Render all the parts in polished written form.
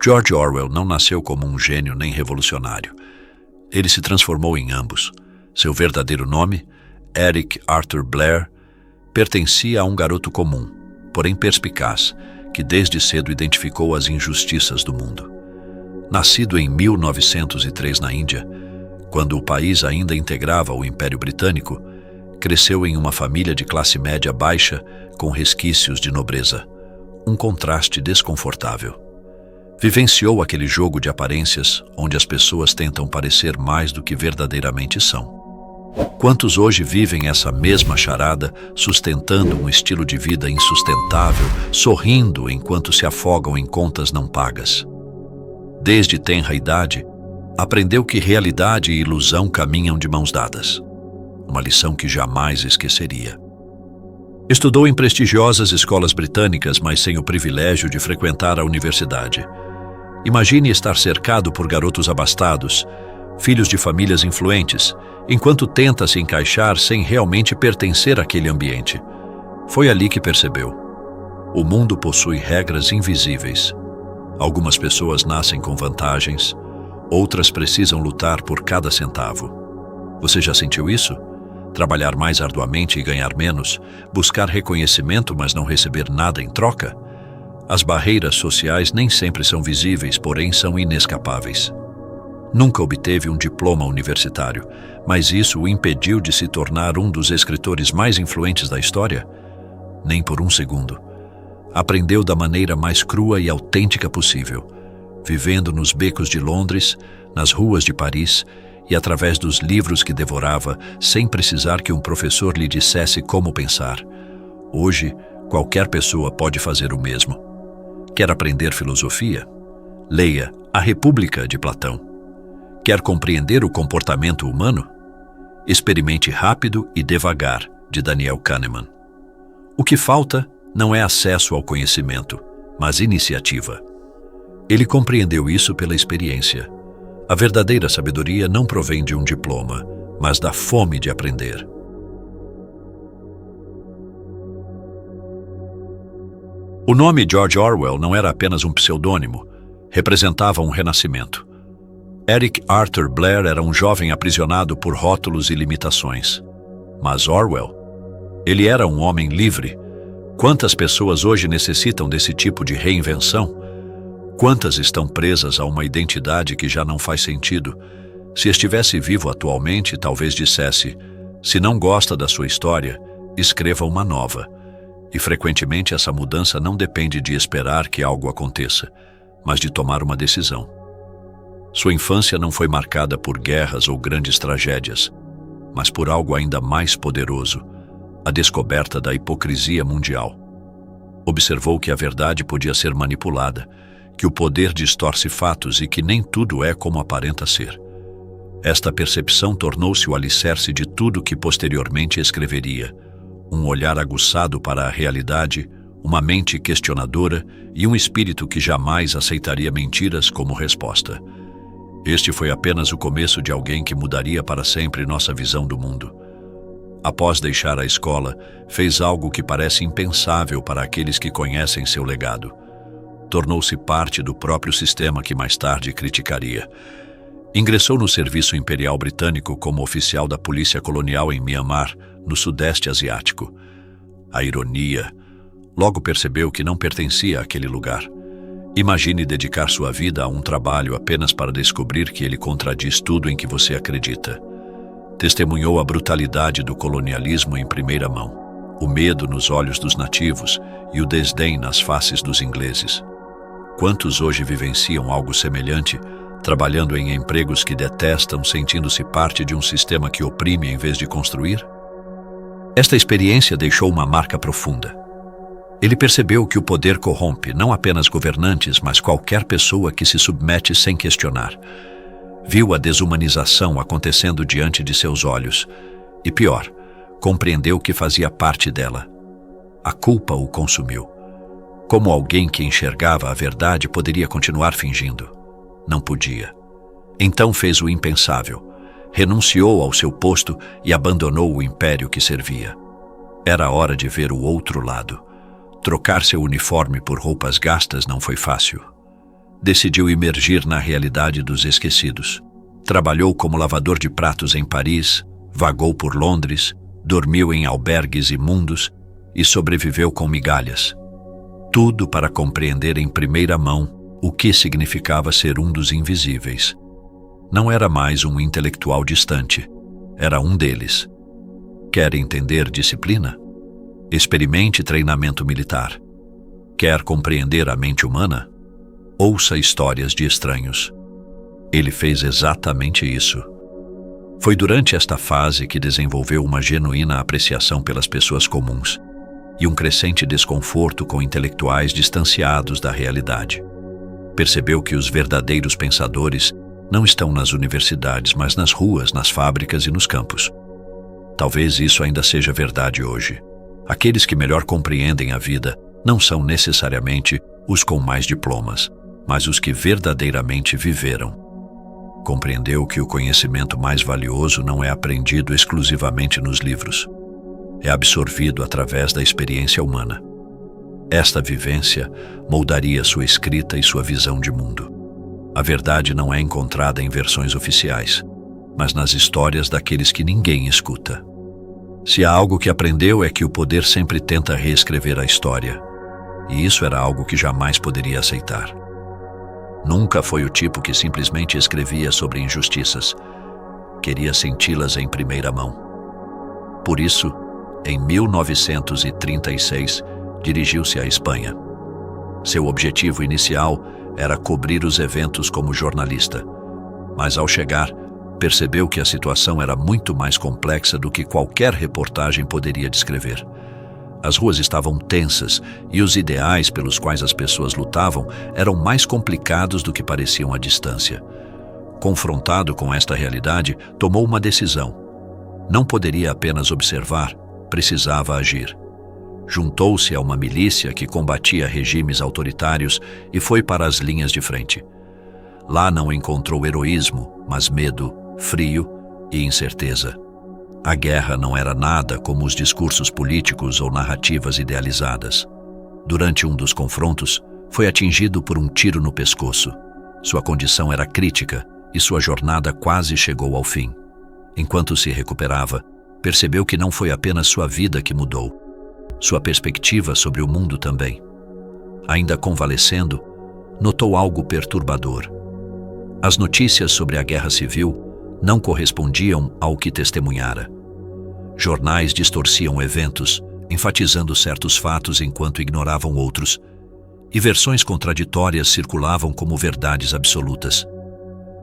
George Orwell não nasceu como um gênio nem revolucionário. Ele se transformou em ambos. Seu verdadeiro nome, Eric Arthur Blair, pertencia a um garoto comum, porém perspicaz, que desde cedo identificou as injustiças do mundo. Nascido em 1903 na Índia, quando o país ainda integrava o Império Britânico, cresceu em uma família de classe média baixa com resquícios de nobreza, um contraste desconfortável. Vivenciou aquele jogo de aparências onde as pessoas tentam parecer mais do que verdadeiramente são. Quantos hoje vivem essa mesma charada, sustentando um estilo de vida insustentável, sorrindo enquanto se afogam em contas não pagas? Desde tenra idade, aprendeu que realidade e ilusão caminham de mãos dadas. Uma lição que jamais esqueceria. Estudou em prestigiosas escolas britânicas, mas sem o privilégio de frequentar a universidade. Imagine estar cercado por garotos abastados, filhos de famílias influentes, enquanto tenta se encaixar sem realmente pertencer àquele ambiente. Foi ali que percebeu. O mundo possui regras invisíveis. Algumas pessoas nascem com vantagens, outras precisam lutar por cada centavo. Você já sentiu isso? Trabalhar mais arduamente e ganhar menos, buscar reconhecimento, mas não receber nada em troca? As barreiras sociais nem sempre são visíveis, porém são inescapáveis. Nunca obteve um diploma universitário, mas isso o impediu de se tornar um dos escritores mais influentes da história? Nem por um segundo. Aprendeu da maneira mais crua e autêntica possível, vivendo nos becos de Londres, nas ruas de Paris e através dos livros que devorava, sem precisar que um professor lhe dissesse como pensar. Hoje, qualquer pessoa pode fazer o mesmo. Quer aprender filosofia? Leia A República de Platão. Quer compreender o comportamento humano? Experimente Rápido e Devagar, de Daniel Kahneman. O que falta não é acesso ao conhecimento, mas iniciativa. Ele compreendeu isso pela experiência. A verdadeira sabedoria não provém de um diploma, mas da fome de aprender. O nome George Orwell não era apenas um pseudônimo, representava um renascimento. Eric Arthur Blair era um jovem aprisionado por rótulos e limitações. Mas Orwell? Ele era um homem livre. Quantas pessoas hoje necessitam desse tipo de reinvenção? Quantas estão presas a uma identidade que já não faz sentido? Se estivesse vivo atualmente, talvez dissesse: se não gosta da sua história, escreva uma nova. E frequentemente essa mudança não depende de esperar que algo aconteça, mas de tomar uma decisão. Sua infância não foi marcada por guerras ou grandes tragédias, mas por algo ainda mais poderoso: a descoberta da hipocrisia mundial. Observou que a verdade podia ser manipulada, que o poder distorce fatos e que nem tudo é como aparenta ser. Esta percepção tornou-se o alicerce de tudo que posteriormente escreveria: um olhar aguçado para a realidade, uma mente questionadora e um espírito que jamais aceitaria mentiras como resposta. Este foi apenas o começo de alguém que mudaria para sempre nossa visão do mundo. Após deixar a escola, fez algo que parece impensável para aqueles que conhecem seu legado. Tornou-se parte do próprio sistema que mais tarde criticaria. Ingressou no Serviço Imperial Britânico como oficial da Polícia Colonial em Myanmar, no Sudeste Asiático. A ironia. Logo percebeu que não pertencia àquele lugar. Imagine dedicar sua vida a um trabalho apenas para descobrir que ele contradiz tudo em que você acredita. Testemunhou a brutalidade do colonialismo em primeira mão, o medo nos olhos dos nativos e o desdém nas faces dos ingleses. Quantos hoje vivenciam algo semelhante, trabalhando em empregos que detestam, sentindo-se parte de um sistema que oprime em vez de construir? Esta experiência deixou uma marca profunda. Ele percebeu que o poder corrompe não apenas governantes, mas qualquer pessoa que se submete sem questionar. Viu a desumanização acontecendo diante de seus olhos e, pior, compreendeu que fazia parte dela. A culpa o consumiu. Como alguém que enxergava a verdade poderia continuar fingindo? Não podia. Então fez o impensável. Renunciou ao seu posto e abandonou o império que servia. Era hora de ver o outro lado. Trocar seu uniforme por roupas gastas não foi fácil. decidiu imergir na realidade dos esquecidos. Trabalhou como lavador de pratos em Paris, vagou por Londres, dormiu em albergues imundos e sobreviveu com migalhas. Tudo para compreender em primeira mão o que significava ser um dos invisíveis. Não era mais um intelectual distante, era um deles. Quer entender disciplina? Experimente treinamento militar. Quer compreender a mente humana? Ouça histórias de estranhos. Ele fez exatamente isso. Foi durante esta fase que desenvolveu uma genuína apreciação pelas pessoas comuns e um crescente desconforto com intelectuais distanciados da realidade. Percebeu que os verdadeiros pensadores não estão nas universidades, mas nas ruas, nas fábricas e nos campos. Talvez isso ainda seja verdade hoje. Aqueles que melhor compreendem a vida não são necessariamente os com mais diplomas, mas os que verdadeiramente viveram. Compreendeu que o conhecimento mais valioso não é aprendido exclusivamente nos livros. É absorvido através da experiência humana. Esta vivência moldaria sua escrita e sua visão de mundo. A verdade não é encontrada em versões oficiais, mas nas histórias daqueles que ninguém escuta. Se há algo que aprendeu é que o poder sempre tenta reescrever a história, e isso era algo que jamais poderia aceitar. Nunca foi o tipo que simplesmente escrevia sobre injustiças. Queria senti-las em primeira mão. Por isso, em 1936, dirigiu-se à Espanha. Seu objetivo inicial era cobrir os eventos como jornalista, mas ao chegar, percebeu que a situação era muito mais complexa do que qualquer reportagem poderia descrever. As ruas estavam tensas e os ideais pelos quais as pessoas lutavam eram mais complicados do que pareciam à distância. Confrontado com esta realidade, tomou uma decisão. Não poderia apenas observar, precisava agir. Juntou-se a uma milícia que combatia regimes autoritários e foi para as linhas de frente. Lá não encontrou heroísmo, mas medo, frio e incerteza. A guerra não era nada como os discursos políticos ou narrativas idealizadas. Durante um dos confrontos, foi atingido por um tiro no pescoço. Sua condição era crítica e sua jornada quase chegou ao fim. Enquanto se recuperava, percebeu que não foi apenas sua vida que mudou. Sua perspectiva sobre o mundo também. Ainda convalescendo, notou algo perturbador. As notícias sobre a guerra civil não correspondiam ao que testemunhara. Jornais distorciam eventos, enfatizando certos fatos enquanto ignoravam outros, e versões contraditórias circulavam como verdades absolutas.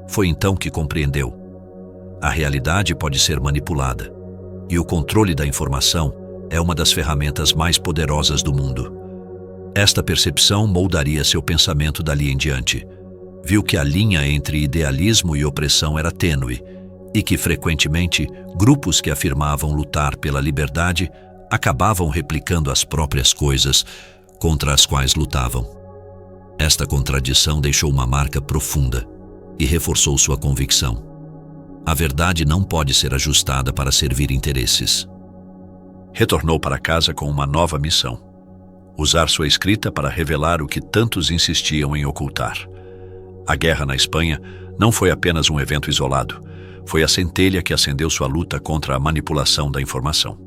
Foi então que compreendeu. A realidade pode ser manipulada, e o controle da informação é uma das ferramentas mais poderosas do mundo. Esta percepção moldaria seu pensamento dali em diante. Viu que a linha entre idealismo e opressão era tênue e que, frequentemente, grupos que afirmavam lutar pela liberdade acabavam replicando as próprias coisas contra as quais lutavam. Esta contradição deixou uma marca profunda e reforçou sua convicção. A verdade não pode ser ajustada para servir interesses. Retornou para casa com uma nova missão: usar sua escrita para revelar o que tantos insistiam em ocultar. A guerra na Espanha não foi apenas um evento isolado, foi a centelha que acendeu sua luta contra a manipulação da informação.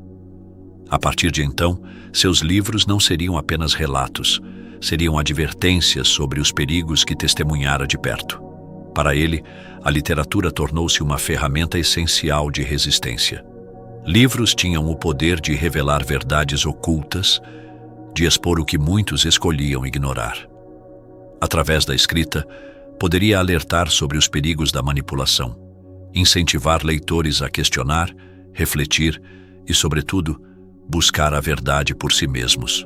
A partir de então, seus livros não seriam apenas relatos, seriam advertências sobre os perigos que testemunhara de perto. Para ele, a literatura tornou-se uma ferramenta essencial de resistência. Livros tinham o poder de revelar verdades ocultas, de expor o que muitos escolhiam ignorar. Através da escrita, poderia alertar sobre os perigos da manipulação, incentivar leitores a questionar, refletir e, sobretudo, buscar a verdade por si mesmos.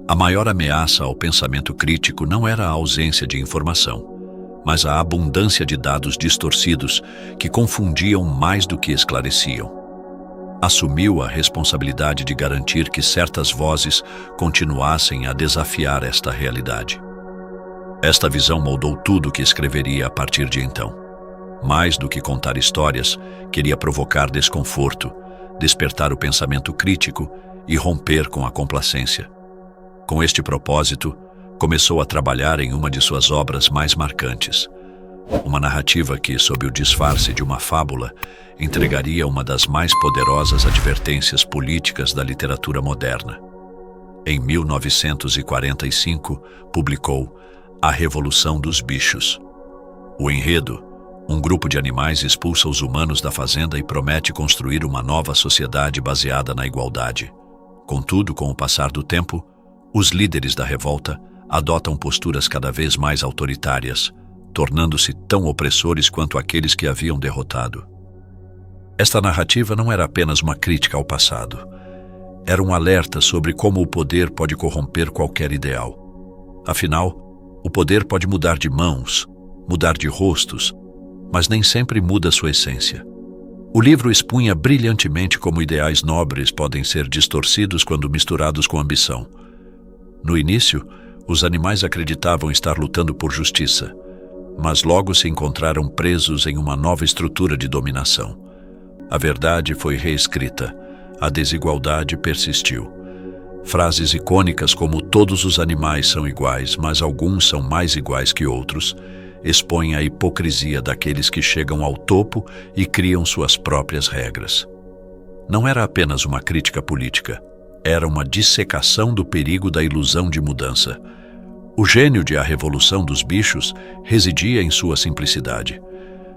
A maior ameaça ao pensamento crítico não era a ausência de informação, mas a abundância de dados distorcidos que confundiam mais do que esclareciam. Assumiu a responsabilidade de garantir que certas vozes continuassem a desafiar esta realidade. Esta visão moldou tudo o que escreveria a partir de então. Mais do que contar histórias, queria provocar desconforto, despertar o pensamento crítico e romper com a complacência. Com este propósito, começou a trabalhar em uma de suas obras mais marcantes. Uma narrativa que, sob o disfarce de uma fábula, entregaria uma das mais poderosas advertências políticas da literatura moderna. Em 1945, publicou A Revolução dos Bichos. O enredo: um grupo de animais expulsa os humanos da fazenda e promete construir uma nova sociedade baseada na igualdade. Contudo, com o passar do tempo, os líderes da revolta adotam posturas cada vez mais autoritárias, tornando-se tão opressores quanto aqueles que haviam derrotado. Esta narrativa não era apenas uma crítica ao passado. Era um alerta sobre como o poder pode corromper qualquer ideal. Afinal, o poder pode mudar de mãos, mudar de rostos, mas nem sempre muda sua essência. O livro expunha brilhantemente como ideais nobres podem ser distorcidos quando misturados com ambição. No início, os animais acreditavam estar lutando por justiça, mas logo se encontraram presos em uma nova estrutura de dominação. A verdade foi reescrita, a desigualdade persistiu. Frases icônicas como "todos os animais são iguais, mas alguns são mais iguais que outros", expõem a hipocrisia daqueles que chegam ao topo e criam suas próprias regras. Não era apenas uma crítica política, era uma dissecação do perigo da ilusão de mudança. O gênio de A Revolução dos Bichos residia em sua simplicidade.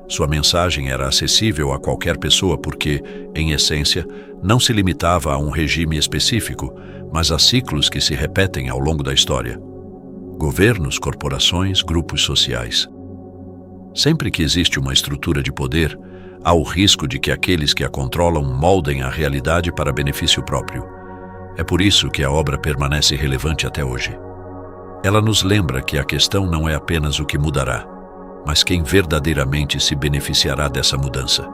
Sua mensagem era acessível a qualquer pessoa porque, em essência, não se limitava a um regime específico, mas a ciclos que se repetem ao longo da história. Governos, corporações, grupos sociais. Sempre que existe uma estrutura de poder, há o risco de que aqueles que a controlam moldem a realidade para benefício próprio. É por isso que a obra permanece relevante até hoje. Ela nos lembra que a questão não é apenas o que mudará, mas quem verdadeiramente se beneficiará dessa mudança.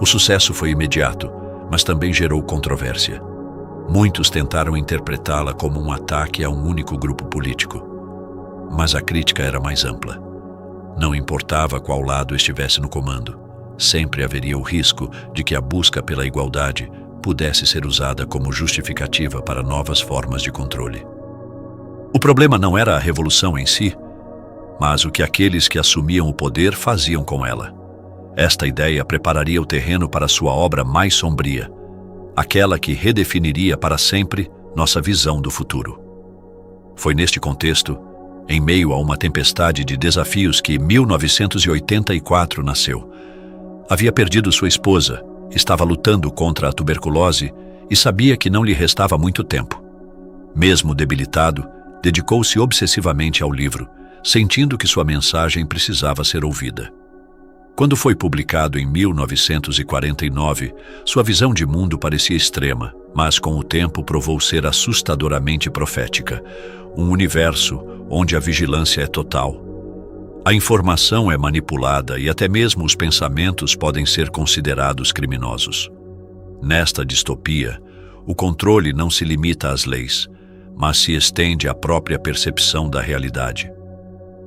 O sucesso foi imediato, mas também gerou controvérsia. Muitos tentaram interpretá-la como um ataque a um único grupo político. Mas a crítica era mais ampla. Não importava qual lado estivesse no comando, sempre haveria o risco de que a busca pela igualdade pudesse ser usada como justificativa para novas formas de controle. O problema não era a revolução em si, mas o que aqueles que assumiam o poder faziam com ela. Esta ideia prepararia o terreno para sua obra mais sombria, aquela que redefiniria para sempre nossa visão do futuro. Foi neste contexto, em meio a uma tempestade de desafios, que 1984 nasceu. Havia perdido sua esposa, estava lutando contra a tuberculose e sabia que não lhe restava muito tempo. Mesmo debilitado, dedicou-se obsessivamente ao livro, sentindo que sua mensagem precisava ser ouvida. Quando foi publicado em 1949, sua visão de mundo parecia extrema, mas com o tempo provou ser assustadoramente profética. Um universo onde a vigilância é total. A informação é manipulada e até mesmo os pensamentos podem ser considerados criminosos. Nesta distopia, o controle não se limita às leis, mas se estende à própria percepção da realidade.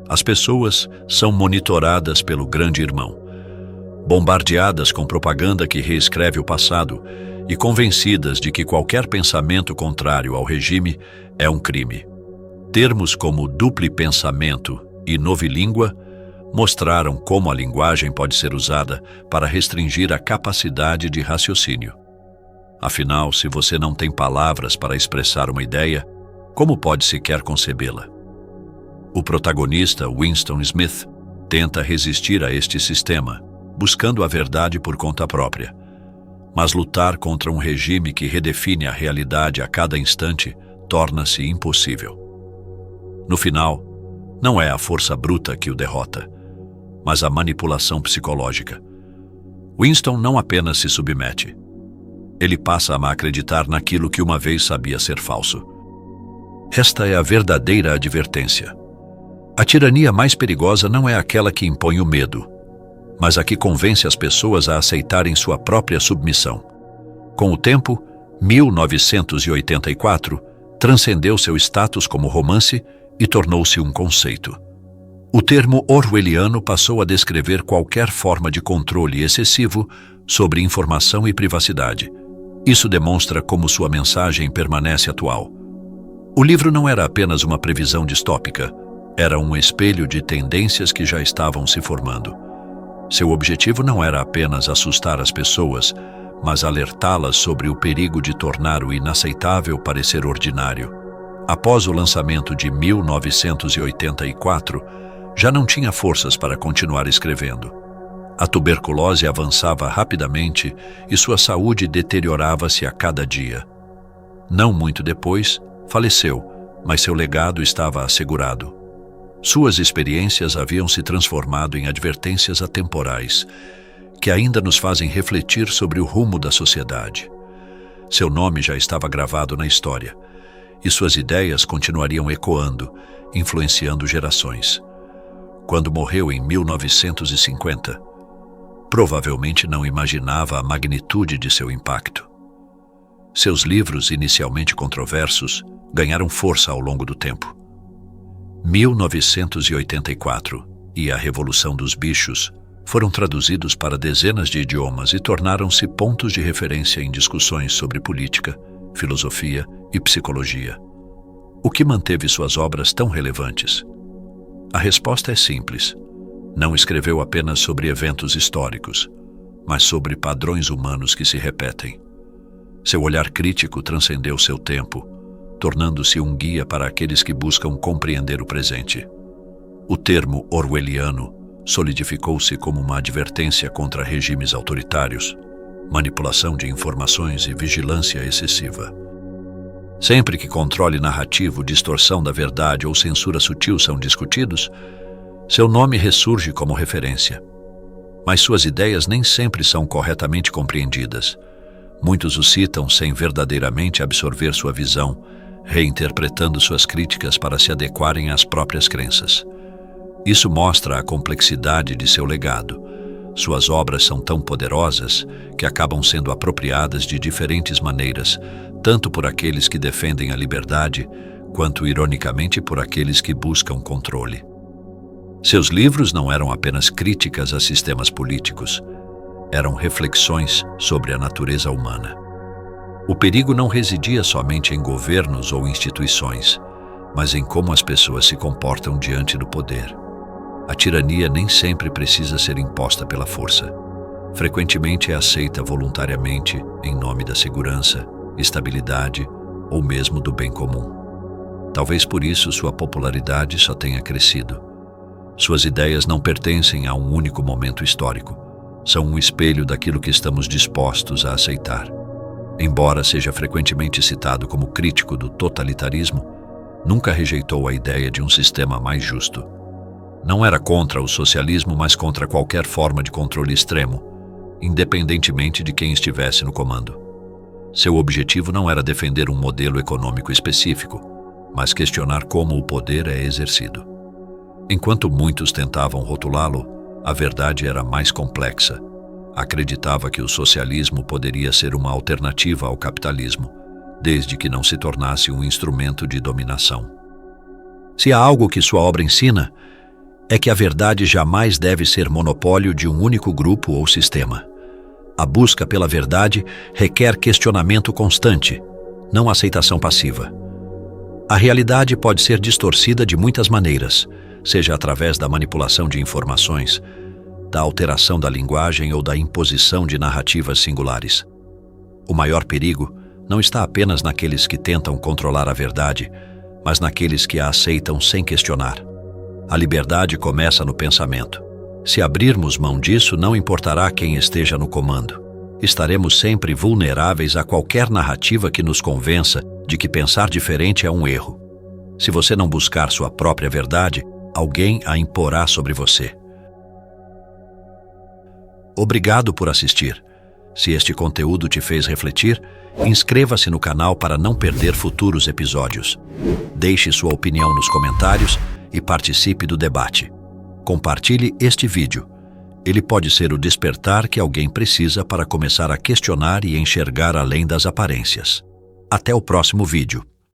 As pessoas são monitoradas pelo grande irmão, bombardeadas com propaganda que reescreve o passado e convencidas de que qualquer pensamento contrário ao regime é um crime. Termos como duplo pensamento e novilíngua mostraram como a linguagem pode ser usada para restringir a capacidade de raciocínio. Afinal, se você não tem palavras para expressar uma ideia, como pode sequer concebê-la? O protagonista, Winston Smith, tenta resistir a este sistema, buscando a verdade por conta própria. Mas lutar contra um regime que redefine a realidade a cada instante torna-se impossível. No final, não é a força bruta que o derrota, mas a manipulação psicológica. Winston não apenas se submete. Ele passa a acreditar naquilo que uma vez sabia ser falso. Esta é a verdadeira advertência. A tirania mais perigosa não é aquela que impõe o medo, mas a que convence as pessoas a aceitarem sua própria submissão. Com o tempo, 1984 transcendeu seu status como romance e tornou-se um conceito. O termo orwelliano passou a descrever qualquer forma de controle excessivo sobre informação e privacidade. Isso demonstra como sua mensagem permanece atual. O livro não era apenas uma previsão distópica, era um espelho de tendências que já estavam se formando. Seu objetivo não era apenas assustar as pessoas, mas alertá-las sobre o perigo de tornar o inaceitável parecer ordinário. Após o lançamento de 1984, já não tinha forças para continuar escrevendo. A tuberculose avançava rapidamente e sua saúde deteriorava-se a cada dia. Não muito depois, faleceu, mas seu legado estava assegurado. Suas experiências haviam se transformado em advertências atemporais, que ainda nos fazem refletir sobre o rumo da sociedade. Seu nome já estava gravado na história, e suas ideias continuariam ecoando, influenciando gerações. Quando morreu em 1950, provavelmente não imaginava a magnitude de seu impacto. Seus livros, inicialmente controversos, ganharam força ao longo do tempo. 1984 e A Revolução dos Bichos foram traduzidos para dezenas de idiomas e tornaram-se pontos de referência em discussões sobre política, filosofia e psicologia. O que manteve suas obras tão relevantes? A resposta é simples. Não escreveu apenas sobre eventos históricos, mas sobre padrões humanos que se repetem. Seu olhar crítico transcendeu seu tempo, tornando-se um guia para aqueles que buscam compreender o presente. O termo orwelliano solidificou-se como uma advertência contra regimes autoritários, manipulação de informações e vigilância excessiva. Sempre que controle narrativo, distorção da verdade ou censura sutil são discutidos, seu nome ressurge como referência. Mas suas ideias nem sempre são corretamente compreendidas. Muitos o citam sem verdadeiramente absorver sua visão, reinterpretando suas críticas para se adequarem às próprias crenças. Isso mostra a complexidade de seu legado. Suas obras são tão poderosas que acabam sendo apropriadas de diferentes maneiras, tanto por aqueles que defendem a liberdade, quanto ironicamente por aqueles que buscam controle. Seus livros não eram apenas críticas a sistemas políticos, eram reflexões sobre a natureza humana. O perigo não residia somente em governos ou instituições, mas em como as pessoas se comportam diante do poder. A tirania nem sempre precisa ser imposta pela força. Frequentemente é aceita voluntariamente em nome da segurança, estabilidade ou mesmo do bem comum. Talvez por isso sua popularidade só tenha crescido. Suas ideias não pertencem a um único momento histórico. São um espelho daquilo que estamos dispostos a aceitar. Embora seja frequentemente citado como crítico do totalitarismo, nunca rejeitou a ideia de um sistema mais justo. Não era contra o socialismo, mas contra qualquer forma de controle extremo, independentemente de quem estivesse no comando. Seu objetivo não era defender um modelo econômico específico, mas questionar como o poder é exercido. Enquanto muitos tentavam rotulá-lo, a verdade era mais complexa. Acreditava que o socialismo poderia ser uma alternativa ao capitalismo, desde que não se tornasse um instrumento de dominação. Se há algo que sua obra ensina, é que a verdade jamais deve ser monopólio de um único grupo ou sistema. A busca pela verdade requer questionamento constante, não aceitação passiva. A realidade pode ser distorcida de muitas maneiras, seja através da manipulação de informações, da alteração da linguagem ou da imposição de narrativas singulares. O maior perigo não está apenas naqueles que tentam controlar a verdade, mas naqueles que a aceitam sem questionar. A liberdade começa no pensamento. Se abrirmos mão disso, não importará quem esteja no comando. Estaremos sempre vulneráveis a qualquer narrativa que nos convença de que pensar diferente é um erro. Se você não buscar sua própria verdade, alguém a imporá sobre você. Obrigado por assistir. Se este conteúdo te fez refletir, inscreva-se no canal para não perder futuros episódios. Deixe sua opinião nos comentários e participe do debate. Compartilhe este vídeo. Ele pode ser o despertar que alguém precisa para começar a questionar e enxergar além das aparências. Até o próximo vídeo.